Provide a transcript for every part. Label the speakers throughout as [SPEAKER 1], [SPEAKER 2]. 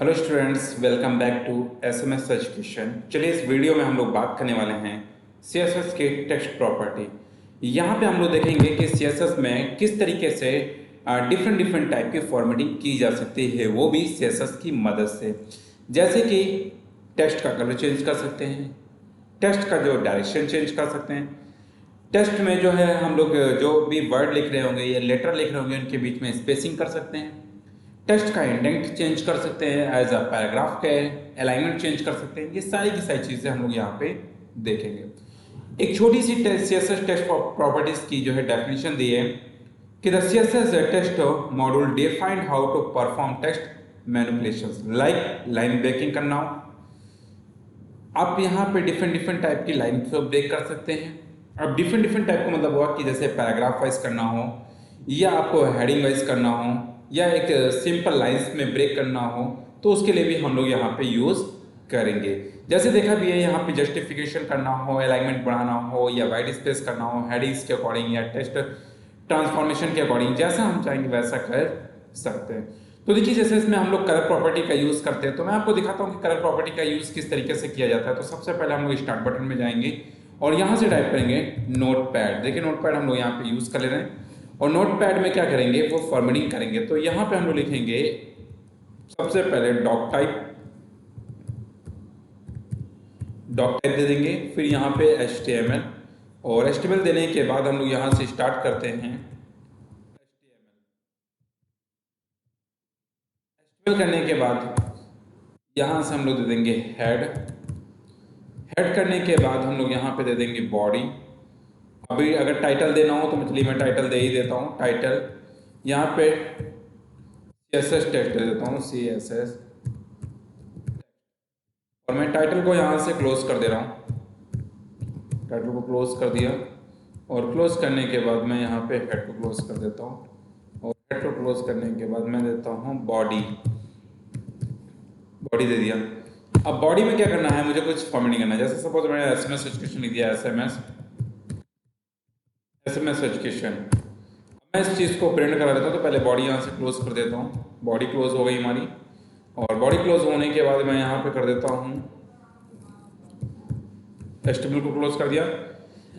[SPEAKER 1] Hello students, welcome back to SMS education. चलिए इस video में हम लोग बात करने वाले हैं सीएसएस के टेक्स्ट प्रॉपर्टी। यहाँ पे हम लोग देखेंगे कि सीएसएस में किस तरीके से डिफरेंट डिफरेंट टाइप की फॉर्मेटिंग की जा सकती है, वो भी सीएसएस की मदद से। जैसे कि टेक्स्ट का कलर चेंज कर सकते हैं, टेक्स्ट का जो डायरेक्शन चेंज कर सकते हैं, टेक्स्ट में जो है हम लोग जो भी वर्ड लिख रहे होंगे या लेटर लिख रहे होंगे उनके बीच में स्पेसिंग कर सकते हैं, टेक्स्ट का इंडेंट चेंज कर सकते हैं, एज अ पैराग्राफ के अलाइनमेंट चेंज कर सकते हैं। ये सारी की सारी चीज़ें हम लोग यहाँ पे देखेंगे। एक छोटी सी सीएसएस टेक्स्ट प्रॉपर्टीज की जो है डेफिनेशन दी है कि the CSS text module defined how to perform text manipulations like line breaking करना हो। आप यहाँ पे डिफरेंट डिफरेंट टाइप की लाइन को ब्रेक कर सकते हैं। अब डिफरेंट डिफरेंट टाइप का मतलब हुआ कि जैसे पैराग्राफ वाइज करना हो, या आपको हेडिंग वाइज करना हो, या एक सिंपल लाइंस में ब्रेक करना हो, तो उसके लिए भी हम लोग यहाँ पे यूज़ करेंगे। जैसे देखा भी है, यहाँ पे जस्टिफिकेशन करना हो, अलाइनमेंट बढ़ाना हो, या वाइट स्पेस करना हो हेडिंग्स के अकॉर्डिंग, या टेक्स्ट ट्रांसफॉर्मेशन के अकॉर्डिंग, जैसा हम चाहेंगे वैसा कर सकते हैं। तो देखिए, जैसे इसमें हम लोग कलर प्रॉपर्टी का यूज़ करते हैं, तो मैं आपको दिखाता हूँ कि कलर प्रॉपर्टी का यूज़ किस तरीके से किया जाता है। तो सबसे पहले हम लोग स्टार्ट बटन में जाएंगे और यहाँ से टाइप करेंगे नोट पैड। देखिए नोट पैड हम लोग यहाँ पे यूज़ कर ले रहे हैं, और नोट पैड में क्या करेंगे, वो फॉर्मेटिंग करेंगे। तो यहाँ पे हम लोग लिखेंगे सबसे पहले डॉक टाइप दे देंगे, फिर यहाँ पे HTML, और HTML देने के बाद हम लोग यहाँ से स्टार्ट करते हैं। HTML करने के बाद यहाँ से हम लोग दे देंगे हेड करने के बाद हम लोग यहाँ पे दे देंगे बॉडी। अभी अगर टाइटल देना हो तो चलिए मैं टाइटल दे ही देता हूँ। टाइटल यहाँ पे CSS टेक्स्ट दे देता हूँ, CSS, और मैं टाइटल को यहाँ से क्लोज कर दे रहा हूँ। टाइटल को क्लोज कर दिया, और क्लोज करने के बाद मैं यहाँ पे हेड को क्लोज कर देता हूँ, और हेड को क्लोज करने के बाद मैं देता हूँ बॉडी दे दिया। अब बॉडी में क्या करना है, मुझे कुछ फॉर्मेटिंग करना है। जैसे सपोज मैंने एसएमएस एजुकेशन लिख दिया, एसएमएस एजुकेशन। मैं इस चीज़ को प्रिंट करा देता हूँ, तो पहले बॉडी यहाँ से क्लोज कर देता हूँ। बॉडी क्लोज हो गई हमारी, और बॉडी क्लोज होने के बाद मैं यहाँ पे कर देता हूँ HTML को क्लोज कर दिया।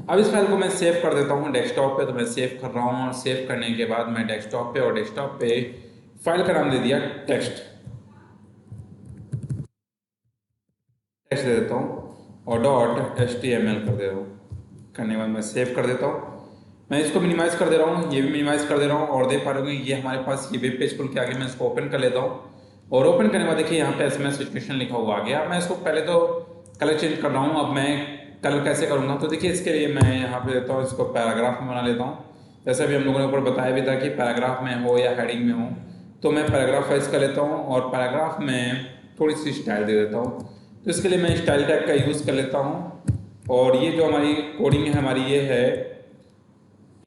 [SPEAKER 1] अब इस फाइल को मैं सेव कर देता हूँ डेस्कटॉप पे। तो मैं सेव कर रहा हूँ, और सेव करने के बाद मैं डेस्कटॉप पे फाइल का नाम दे दिया टेक्स्ट दे देता हूँ, और .html कर दे रहा हूँ। करने के बाद मैं सेव कर देता हूँ। मैं इसको मिनिमाइज़ कर दे रहा हूँ, ये भी मिनिमाइज़ कर दे रहा हूँ, और देख पा रहे होंगे ये हमारे पास ये वेब पेज खुल के आगे। मैं इसको ओपन कर लेता हूँ, और ओपन करने के बाद देखिए यहाँ पे एसएमएस एजुकेशन लिखा हुआ आ गया। मैं इसको पहले तो कलर चेंज कर रहा हूँ। अब मैं कलर कैसे करूँगा, तो देखिए इसके लिए मैं यहाँ पे देता हूँ, इसको पैराग्राफ में बना लेता हूँ। जैसे अभी हम लोगों ने ऊपर बताया भी था कि पैराग्राफ में हो या हेडिंग में हो, तो मैं पैराग्राफ वाइज कर लेता हूँ, और पैराग्राफ में थोड़ी सी स्टाइल दे देता हूँ। तो इसके लिए मैं स्टाइल टैग का यूज़ कर लेता हूँ, और ये जो हमारी कोडिंग है हमारी, ये है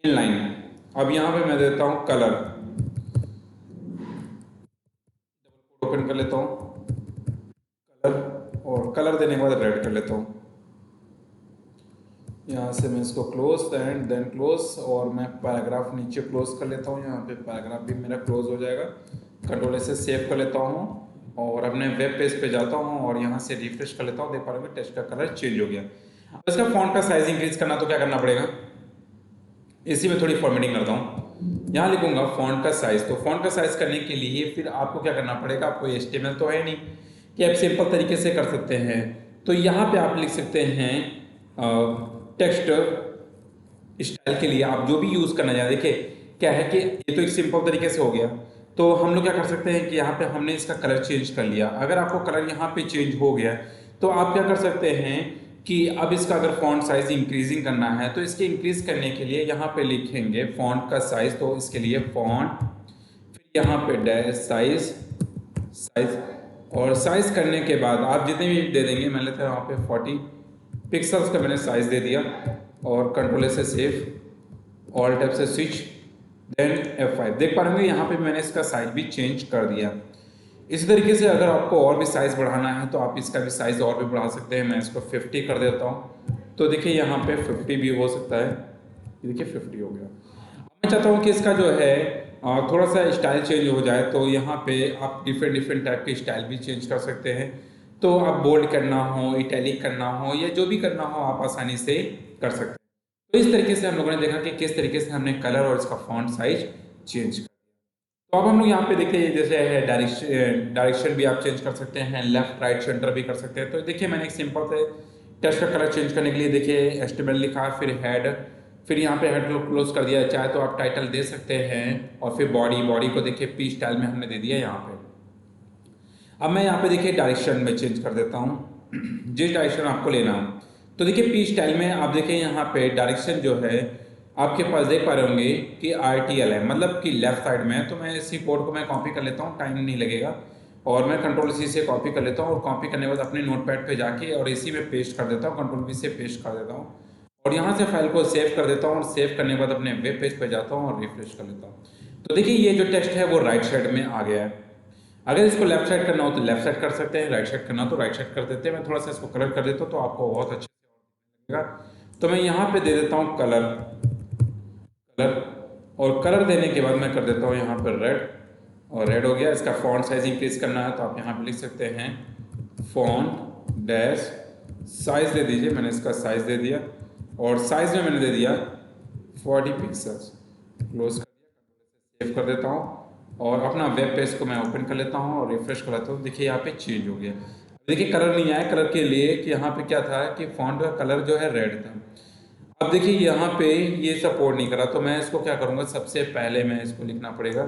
[SPEAKER 1] इनलाइन। अब यहाँ पे मैं देता हूँ कलर, ओपन कर लेता हूँ कलर, और कलर देने के बाद रेड कर लेता हूँ। यहाँ से मैं इसको क्लोज एंड देन क्लोज, और मैं पैराग्राफ नीचे क्लोज कर लेता हूँ। यहाँ पे पैराग्राफ भी मेरा क्लोज हो जाएगा। कंट्रोल से सेव कर लेता हूँ, और अपने वेब पेज पे जाता हूँ, और यहाँ से रिफ्रेश कर लेता हूँ। देख पा रहे हैं टेक्स्ट का कलर चेंज हो गया। अब इसका फॉन्ट का साइज इंक्रीज करना, तो क्या करना पड़ेगा, इसी में थोड़ी फॉर्मेटिंग करता हूँ। यहाँ लिखूंगा फॉन्ट का साइज। तो फॉन्ट का साइज करने के लिए फिर आपको क्या करना पड़ेगा, आपको HTML तो है नहीं कि आप सिंपल तरीके से कर सकते हैं। तो यहाँ पे आप लिख सकते हैं टेक्स्ट स्टाइल के लिए आप जो भी यूज़ करना चाहें। देखिए क्या है कि ये तो एक सिंपल तरीके से हो गया। तो हम लोग क्या कर सकते हैं कि यहाँ पे हमने इसका कलर चेंज कर लिया। अगर आपको कलर यहाँ पे चेंज हो गया, तो आप क्या कर सकते हैं कि अब इसका अगर फॉन्ट साइज इंक्रीजिंग करना है, तो इसके इंक्रीज करने के लिए यहाँ पे लिखेंगे फॉन्ट का साइज। तो इसके लिए फॉन्ट, फिर यहाँ पे डैश साइज, और साइज करने के बाद आप जितने भी दे देंगे, मैं लेता हूँ यहाँ पे 40 पिक्सल्स का मैंने साइज दे दिया, और कंट्रोल से सेव, ऑल टैब से स्विच, देन F5। देख पा रहे होंगे यहाँ पे मैंने इसका साइज भी चेंज कर दिया। इसी तरीके से अगर आपको और भी साइज़ बढ़ाना है, तो आप इसका भी साइज़ और भी बढ़ा सकते हैं। मैं इसको 50 कर देता हूँ। तो देखिए यहाँ पे 50 भी हो सकता है। ये देखिए 50 हो गया। अब मैं चाहता हूँ कि इसका जो है थोड़ा सा स्टाइल चेंज हो जाए तो यहाँ पे आप डिफरेंट डिफरेंट टाइप के स्टाइल भी चेंज कर सकते हैं। तो आप बोल्ड करना हो, इटैलिक करना हो या जो भी करना हो आप आसानी से कर सकते हैं। तो इस तरीके से हम लोगों ने देखा कि किस तरीके से हमने कलर और इसका फॉन्ट साइज चेंज कर। तो अब हम लोग यहाँ पे देखिए जैसे है डायरेक्शन भी आप चेंज कर सकते हैं, लेफ्ट राइट सेंटर भी कर सकते हैं। तो देखिए मैंने एक सिंपल से टेक्स्ट का कलर चेंज करने के लिए देखिए एचटीएमएल लिखा, फिर हेड, फिर यहाँ पे हेड को क्लोज कर दिया। चाहे तो आप टाइटल दे सकते हैं और फिर बॉडी को देखिए पी स्टाइल में हमने दे दिया यहाँ पे। अब मैं यहाँ पे देखिए डायरेक्शन में चेंज कर देता हूँ जिस डायरेक्शन आपको लेना हो। तो देखिए पी स्टाइल में आप देखिए यहाँ पे डायरेक्शन जो है आपके पास देख पा रहे होंगे कि RTL है, मतलब कि लेफ्ट साइड में है। तो मैं इसी कोड को मैं कॉपी कर लेता हूँ, टाइम नहीं लगेगा, और मैं कंट्रोल C से कॉपी कर लेता हूँ और कॉपी करने के बाद अपने नोटपैड पे जाके और इसी में पेस्ट कर देता हूँ, कंट्रोल V से पेस्ट कर देता हूँ और यहाँ से फाइल को सेव कर देता हूँ और सेव करने के बाद अपने वेब पेज पे जाता हूँ और रिफ्रेश कर लेता हूँ। तो देखिए ये जो टेक्स्ट है वो राइट साइड में आ गया है। अगर इसको लेफ्ट साइड करना हो तो लेफ्ट साइड कर सकते हैं, राइट साइड करना हो तो राइट साइड कर देते हैं। मैं थोड़ा सा इसको कलर कर देता हूँ तो आपको बहुत अच्छे से लगेगा। तो मैं यहाँ पे दे देता हूँ कलर, और कलर देने के बाद मैं कर देता हूँ यहाँ पर रेड, और रेड हो गया। इसका फॉन्ट साइज इंक्रीज करना है तो आप यहाँ पे लिख सकते हैं फॉन्ट डैश साइज दे दीजिए। मैंने इसका साइज दे दिया और साइज में मैंने दे दिया 40 पिक्सल्स। क्लोज कर दिया, सेव कर देता हूँ और अपना वेब पेज को मैं ओपन कर लेता हूँ और रिफ्रेश कर लेता हूँ। देखिए यहाँ पे चेंज हो गया। देखिए कलर नहीं आया, कलर के लिए कि यहाँ पे क्या था कि फॉन्ट का कलर जो है रेड था। अब देखिए यहाँ पे ये सपोर्ट नहीं करा तो मैं इसको क्या करूँगा, सबसे पहले मैं इसको लिखना पड़ेगा।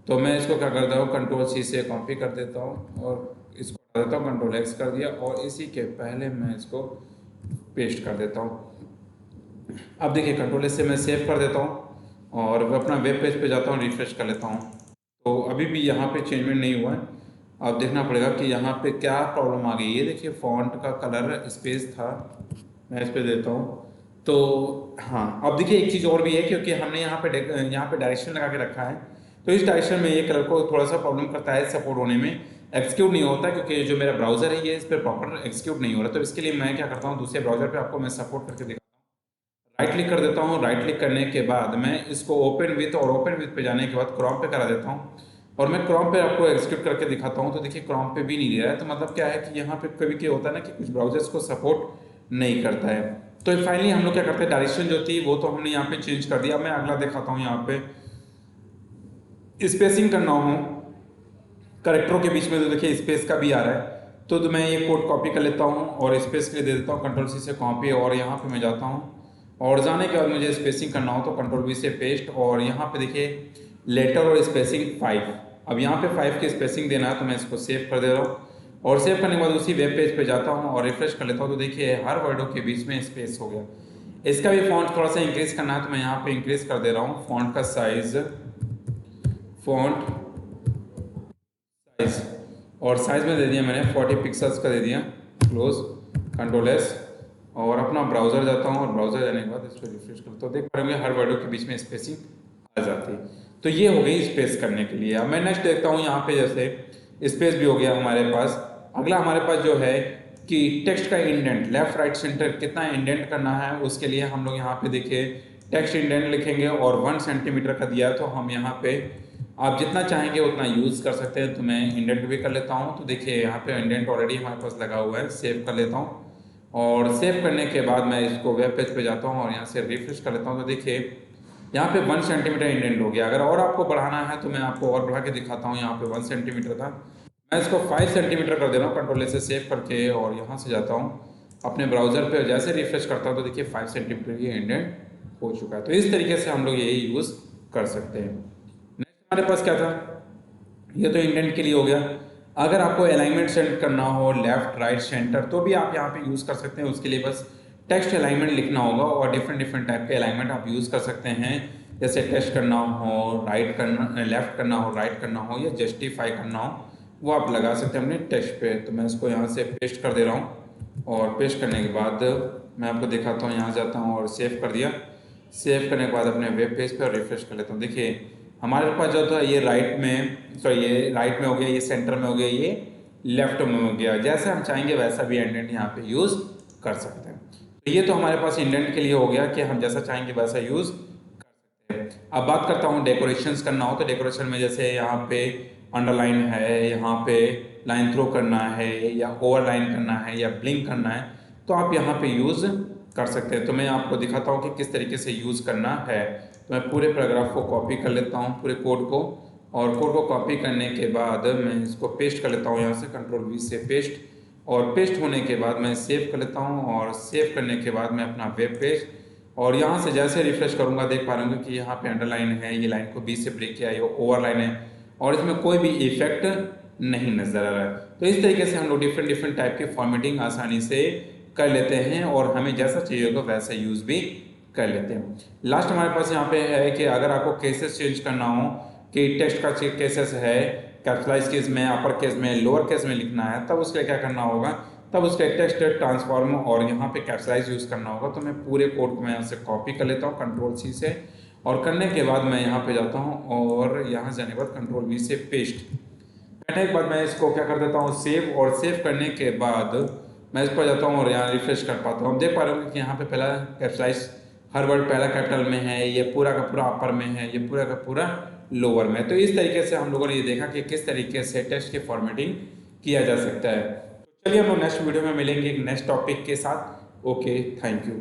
[SPEAKER 1] तो मैं इसको क्या करता हूँ, कंट्रोल C से कॉपी कर देता हूँ और इसको कर देता हूँ, कंट्रोल X कर दिया और इसी के पहले मैं इसको पेस्ट कर देता हूँ। अब देखिए कंट्रोल S से मैं सेव कर देता हूँ और अपना वेब पेज पे जाता हूँ, रिफ्रेश कर लेता हूँ। तो अभी भी यहाँ पे चेंजमेंट नहीं हुआ है। अब देखना पड़ेगा कि यहाँ पे क्या प्रॉब्लम आ गई। ये देखिए फॉन्ट का कलर स्पेस था, मैं इस पर देता हूँ। तो हाँ अब देखिए एक चीज़ और भी है, क्योंकि हमने यहाँ पे डायरेक्शन लगा के रखा है तो इस डायरेक्शन में ये कलर को थोड़ा सा प्रॉब्लम करता है सपोर्ट होने में, एक्सिक्यूट नहीं होता, क्योंकि जो मेरा ब्राउजर है ये इस पर प्रॉपर एक्सिक्यूट नहीं हो रहा। तो इसके लिए मैं क्या करता हूँ, दूसरे ब्राउजर पे आपको मैं सपोर्ट करके दिखाता हूँ। राइट क्लिक कर देता हूँ, राइट क्लिक करने के बाद मैं इसको ओपन विथ, और ओपन विथ पे जाने के बाद क्रोम पे करा देता हूँ और मैं क्रोम पे आपको एक्सिक्यूट करके दिखाता हूँ। तो देखिए क्रोम पे भी नहीं दे रहा है। तो मतलब क्या है कि यहाँ पे कभी क्या होता है ना कि कुछ ब्राउजर्स को सपोर्ट नहीं करता है। तो फाइनली हम लोग क्या करते हैं, डायरेक्शन जो थी वो तो हमने यहाँ पे चेंज कर दिया। मैं अगला दिखाता हूँ, यहाँ पे स्पेसिंग करना हो करेक्टरों के बीच में, तो देखिए स्पेस का भी आ रहा है। तो मैं ये कोड कॉपी कर लेता हूँ और स्पेस के लिए दे देता हूँ, कंट्रोल C से कॉपी, और यहाँ पे मैं जाता हूँ और जाने के बाद मुझे स्पेसिंग करना हो तो कंट्रोल V से पेस्ट, और यहाँ पे देखिए लेटर और स्पेसिंग 5। अब यहाँ पे 5 की स्पेसिंग देना है तो मैं इसको सेव कर दे रहा हूँ और सेव करने के बाद उसी वेब पेज पे जाता हूँ और रिफ्रेश कर लेता हूँ। तो देखिए हर वर्डों के बीच में स्पेस हो गया। इसका भी फॉन्ट थोड़ा सा इंक्रीज करना है तो मैं यहाँ पे इंक्रीज कर दे रहा हूँ फॉन्ट का साइज, फॉन्ट साइज, और साइज में दे दिया मैंने 40 पिक्सल्स का दे दिया। क्लोज, कंट्रोल S, और अपना ब्राउज़र जाता हूँ और ब्राउज़र जाने के बाद इस पर रिफ्रेश करता हूँ। देख पाएंगे हर वर्डों के बीच में स्पेसिंग आ जाती है। तो ये हो गई स्पेस करने के लिए। अब मैं नेक्स्ट देखता हूँ, यहाँ पे जैसे स्पेस भी हो गया हमारे पास। अगला हमारे पास जो है कि टेक्स्ट का इंडेंट, लेफ्ट राइट सेंटर कितना इंडेंट करना है, उसके लिए हम लोग यहाँ पे देखिए टेक्स्ट इंडेंट लिखेंगे और 1 सेंटीमीटर का दिया है तो हम यहाँ पे आप जितना चाहेंगे उतना यूज़ कर सकते हैं। तो मैं इंडेंट भी कर लेता हूँ। तो देखिए यहाँ पे इंडेंट ऑलरेडी हमारे पास लगा हुआ है, सेव कर लेता हूँ और सेव करने के बाद मैं इसको वेब पेज पे जाता हूँ और यहाँ से रिफ्रेश कर लेता हूँ। तो देखिए यहाँ पे 1 सेंटीमीटर इंडेंट हो गया। अगर और आपको बढ़ाना है तो मैं आपको और बढ़ा के दिखाता हूँ। यहाँ पे 1 सेंटीमीटर था, मैं इसको 5 सेंटीमीटर कर दे रहा हूँ कंट्रोल से सेव करके, और यहाँ से जाता हूँ अपने ब्राउज़र पे, जैसे रिफ्रेश करता हूँ तो देखिए 5 सेंटीमीटर ये इंडेंट हो चुका है। तो इस तरीके से हम लोग यही यूज़ कर सकते हैं। नेक्स्ट हमारे पास क्या था, ये तो इंडेंट के लिए हो गया। अगर आपको अलाइनमेंट सेट करना हो लेफ्ट राइट सेंटर तो भी आप यहाँ पे यूज़ कर सकते हैं। उसके लिए बस टेक्स्ट अलाइनमेंट लिखना होगा और डिफरेंट डिफरेंट टाइप के अलाइनमेंट आप यूज़ कर सकते हैं। जैसे टेक्स्ट करना हो, राइट करना, लेफ्ट करना हो, राइट करना हो, या जस्टिफाई करना हो, वो आप लगा सकते हैं अपने टेक्स्ट पे। तो मैं इसको यहाँ से पेस्ट कर दे रहा हूँ और पेस्ट करने के बाद मैं आपको दिखाता हूँ। यहाँ जाता हूँ और सेव कर दिया। सेव करने के बाद अपने वेब पेज पे और रिफ्रेश कर लेता हूँ। देखिए हमारे पास जो था ये राइट में, सॉरी ये राइट में हो गया, ये सेंटर में हो गया, ये लेफ्ट में हो गया। जैसे हम चाहेंगे वैसा भी इंडेंट यहाँ पे यूज़ कर सकते हैं। तो ये तो हमारे पास इंडेंट के लिए हो गया कि हम जैसा चाहेंगे वैसा यूज़ कर सकते हैं। अब बात करता हूँ डेकोरेशंस करना हो तो डेकोरेशन में जैसे यहाँ पे अंडरलाइन है, यहाँ पे लाइन थ्रो करना है या ओवरलाइन करना है या ब्लिंक करना है तो आप यहाँ पे यूज़ कर सकते हैं। तो मैं आपको दिखाता हूँ कि किस तरीके से यूज़ करना है। तो मैं पूरे पैराग्राफ को कॉपी कर लेता हूँ, पूरे कोड को, और कोड को कॉपी करने के बाद मैं इसको पेस्ट कर लेता हूँ यहाँ से Ctrl V से पेस्ट, और पेस्ट होने के बाद मैं सेव कर लेता हूँ, और सेव करने के बाद मैं अपना वेब पेज, और यहाँ से जैसे रिफ्रेश करूँगा देख पा रहे होंगे कि यहाँ पे अंडरलाइन है, ये लाइन को बीच से ब्रेक किया, ये ओवरलाइन है और इसमें कोई भी इफेक्ट नहीं नज़र आ रहा है। तो इस तरीके से हम लोग डिफरेंट टाइप की फॉर्मेटिंग आसानी से कर लेते हैं और हमें जैसा चाहिए होगा वैसा यूज़ भी कर लेते हैं। लास्ट हमारे पास यहाँ पे है कि अगर आपको केसेस चेंज करना हो कि टेक्स्ट का केसेस है कैपिटलाइज केस में, अपर केस में, लोअर केस में लिखना है, तब उसके लिए क्या करना होगा, तब उसके टेक्स्ट ट्रांसफॉर्म और यहाँ पे कैपिटलाइज यूज़ करना होगा। तो मैं पूरे कोड को मैं यहाँ से कॉपी कर लेता हूँ Ctrl C से, और करने के बाद मैं यहाँ पे जाता हूँ और यहाँ जाने के बाद Ctrl V से पेस्ट करने के बाद मैं इसको क्या कर देता हूँ सेव, और सेव करने के बाद मैं इस पर जाता हूँ और यहाँ रिफ्रेश कर पाता हूँ। देख पा रहे हो कि यहाँ पे पहला कैपिटलाइज हर वर्ड पहला कैपिटल में है, ये पूरा का पूरा अपर में है, ये पूरा का पूरा लोअर में। तो इस तरीके से हम लोगों ने ये देखा कि किस तरीके से टेक्स्ट की फॉर्मेटिंग किया जा सकता है। तो चलिए हम लोग नेक्स्ट वीडियो में मिलेंगे एक नेक्स्ट टॉपिक के साथ। Okay, thank you.